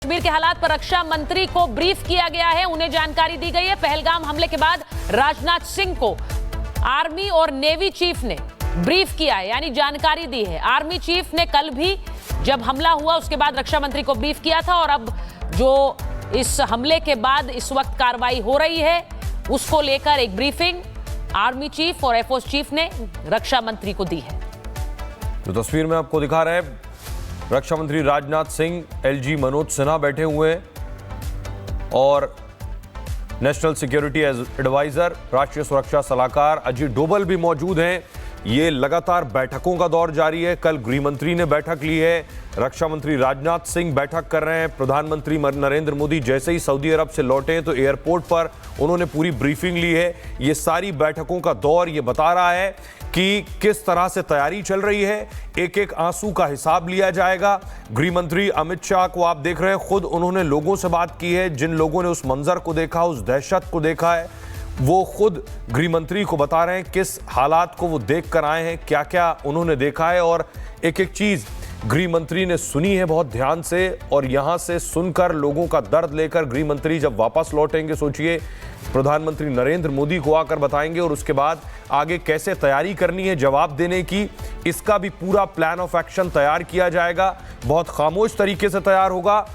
कश्मीर के हालात पर रक्षा मंत्री को ब्रीफ किया गया है, उन्हें जानकारी दी गई है। पहलगाम हमले के बाद राजनाथ सिंह को आर्मी और नेवी चीफ ने ब्रीफ किया है, यानी जानकारी दी है। आर्मी चीफ ने कल भी जब हमला हुआ उसके बाद रक्षा मंत्री को ब्रीफ किया था, और अब जो इस हमले के बाद इस वक्त कार्रवाई हो रही है उसको लेकर एक ब्रीफिंग आर्मी चीफ और एयरफोर्स चीफ ने रक्षा मंत्री को दी है। तो तस्वीर में आपको दिखा रहे हैं रक्षा मंत्री राजनाथ सिंह, एलजी मनोज सिन्हा बैठे हुए हैं और नेशनल सिक्योरिटी एडवाइजर, राष्ट्रीय सुरक्षा सलाहकार अजीत डोभाल भी मौजूद हैं। ये लगातार बैठकों का दौर जारी है। कल गृह मंत्री ने बैठक ली है, रक्षा मंत्री राजनाथ सिंह बैठक कर रहे हैं। प्रधानमंत्री नरेंद्र मोदी जैसे ही सऊदी अरब से लौटे तो एयरपोर्ट पर उन्होंने पूरी ब्रीफिंग ली है। ये सारी बैठकों का दौर ये बता रहा है कि किस तरह से तैयारी चल रही है। एक एक आंसू का हिसाब लिया जाएगा। गृह मंत्री अमित शाह को आप देख रहे हैं, खुद उन्होंने लोगों से बात की है। जिन लोगों ने उस मंजर को देखा, उस दहशत को देखा है, वो खुद गृह मंत्री को बता रहे हैं किस हालात को वो देख कर आए हैं, क्या क्या उन्होंने देखा है। और एक एक चीज गृह मंत्री ने सुनी है बहुत ध्यान से, और यहां से सुनकर लोगों का दर्द लेकर गृह मंत्री जब वापस लौटेंगे, सोचिए प्रधानमंत्री नरेंद्र मोदी को आकर बताएंगे, और उसके बाद आगे कैसे तैयारी करनी है जवाब देने की, इसका भी पूरा प्लान ऑफ एक्शन तैयार किया जाएगा। बहुत खामोश तरीके से तैयार होगा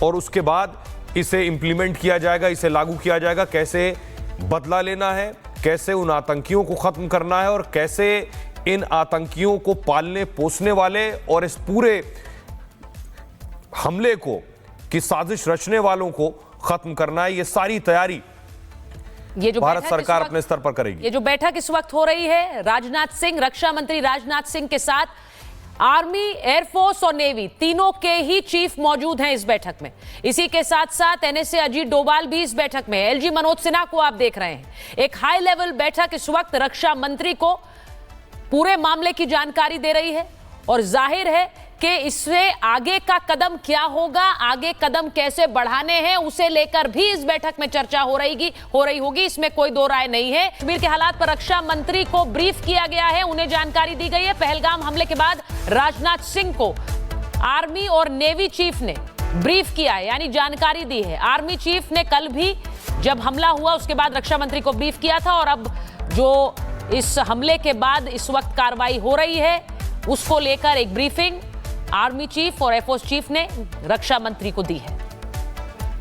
और उसके बाद इसे इंप्लीमेंट किया जाएगा, इसे लागू किया जाएगा। कैसे बदला लेना है, कैसे उन आतंकियों को खत्म करना है, और कैसे इन आतंकियों को पालने पोसने वाले और इस पूरे हमले को की साजिश रचने वालों को खत्म करना है। ये सारी तैयारी ये जो भारत सरकार अपने स्तर पर करेगी। ये जो बैठक इस वक्त हो रही है, राजनाथ सिंह, रक्षा मंत्री राजनाथ सिंह के साथ आर्मी, एयरफोर्स और नेवी तीनों के ही चीफ मौजूद हैं इस बैठक में। इसी के साथ साथ एनएसए अजीत डोभाल भी इस बैठक में, एलजी मनोज सिन्हा को आप देख रहे हैं। एक हाई लेवल बैठक इस वक्त रक्षा मंत्री को पूरे मामले की जानकारी दे रही है, और जाहिर है कि इससे आगे का कदम क्या होगा, आगे कदम कैसे बढ़ाने हैं, उसे लेकर भी इस बैठक में चर्चा हो रही होगी, इसमें कोई दो राय नहीं है। कश्मीर के हालात पर रक्षा मंत्री को ब्रीफ किया गया है, उन्हें जानकारी दी गई है। पहलगाम हमले के बाद राजनाथ सिंह को आर्मी और नेवी चीफ ने ब्रीफ किया है, यानी जानकारी दी है। आर्मी चीफ ने कल भी जब हमला हुआ उसके बाद रक्षा मंत्री को ब्रीफ किया था, और अब जो इस हमले के बाद इस वक्त कार्रवाई हो रही है उसको लेकर एक ब्रीफिंग आर्मी चीफ और एयरफोर्स चीफ ने रक्षा मंत्री को दी है।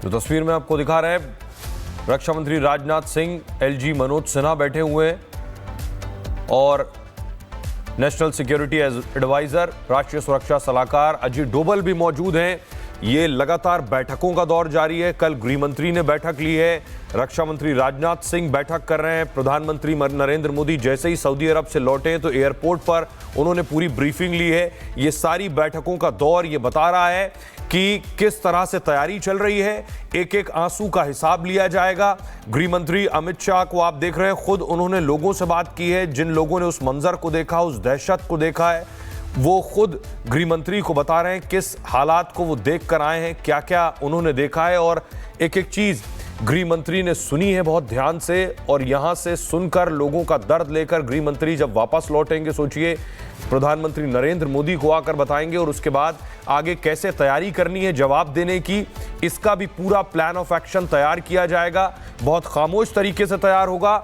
तो तस्वीर में आपको दिखा रहे हैं रक्षा मंत्री राजनाथ सिंह, एलजी मनोज सिन्हा बैठे हुए हैं और नेशनल सिक्योरिटी एडवाइजर, राष्ट्रीय सुरक्षा सलाहकार अजीत डोभाल भी मौजूद हैं। ये लगातार बैठकों का दौर जारी है। कल गृह मंत्री ने बैठक ली है, रक्षा मंत्री राजनाथ सिंह बैठक कर रहे हैं। प्रधानमंत्री नरेंद्र मोदी जैसे ही सऊदी अरब से लौटे तो एयरपोर्ट पर उन्होंने पूरी ब्रीफिंग ली है। ये सारी बैठकों का दौर ये बता रहा है कि किस तरह से तैयारी चल रही है। एक एक आंसू का हिसाब लिया जाएगा। गृह मंत्री अमित शाह को आप देख रहे हैं, खुद उन्होंने लोगों से बात की है। जिन लोगों ने उस मंजर को देखा, उस दहशत को देखा है, वो खुद गृह मंत्री को बता रहे हैं किस हालात को वो देख कर आए हैं, क्या क्या उन्होंने देखा है। और एक एक चीज गृह मंत्री ने सुनी है बहुत ध्यान से, और यहां से सुनकर लोगों का दर्द लेकर गृह मंत्री जब वापस लौटेंगे, सोचिए प्रधानमंत्री नरेंद्र मोदी को आकर बताएंगे, और उसके बाद आगे कैसे तैयारी करनी है जवाब देने की, इसका भी पूरा प्लान ऑफ एक्शन तैयार किया जाएगा। बहुत खामोश तरीके से तैयार होगा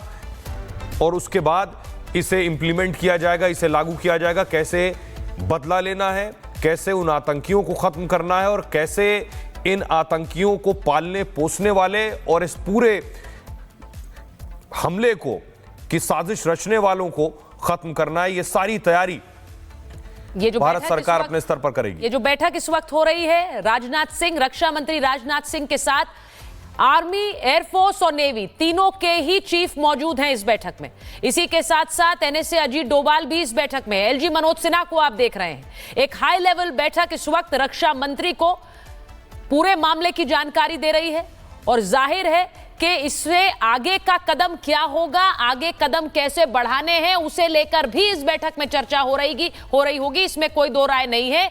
और उसके बाद इसे इंप्लीमेंट किया जाएगा, इसे लागू किया जाएगा। कैसे बदला लेना है, कैसे उन आतंकियों को खत्म करना है, और कैसे इन आतंकियों को पालने पोसने वाले और इस पूरे हमले को की साजिश रचने वालों को खत्म करना है। ये सारी तैयारी ये जो भारत सरकार अपने स्तर पर करेगी। ये जो बैठक इस वक्त हो रही है, राजनाथ सिंह, रक्षा मंत्री राजनाथ सिंह के साथ आर्मी, एयरफोर्स और नेवी तीनों के ही चीफ मौजूद हैं इस बैठक में। इसी के साथ साथ एनएसए अजीत डोभाल भी इस बैठक में, एलजी मनोज सिन्हा को आप देख रहे हैं। एक हाई लेवल बैठक इस वक्त रक्षा मंत्री को पूरे मामले की जानकारी दे रही है, और जाहिर है कि इससे आगे का कदम क्या होगा, आगे कदम कैसे बढ़ाने हैं, उसे लेकर भी इस बैठक में चर्चा हो रही होगी, इसमें कोई दो राय नहीं है।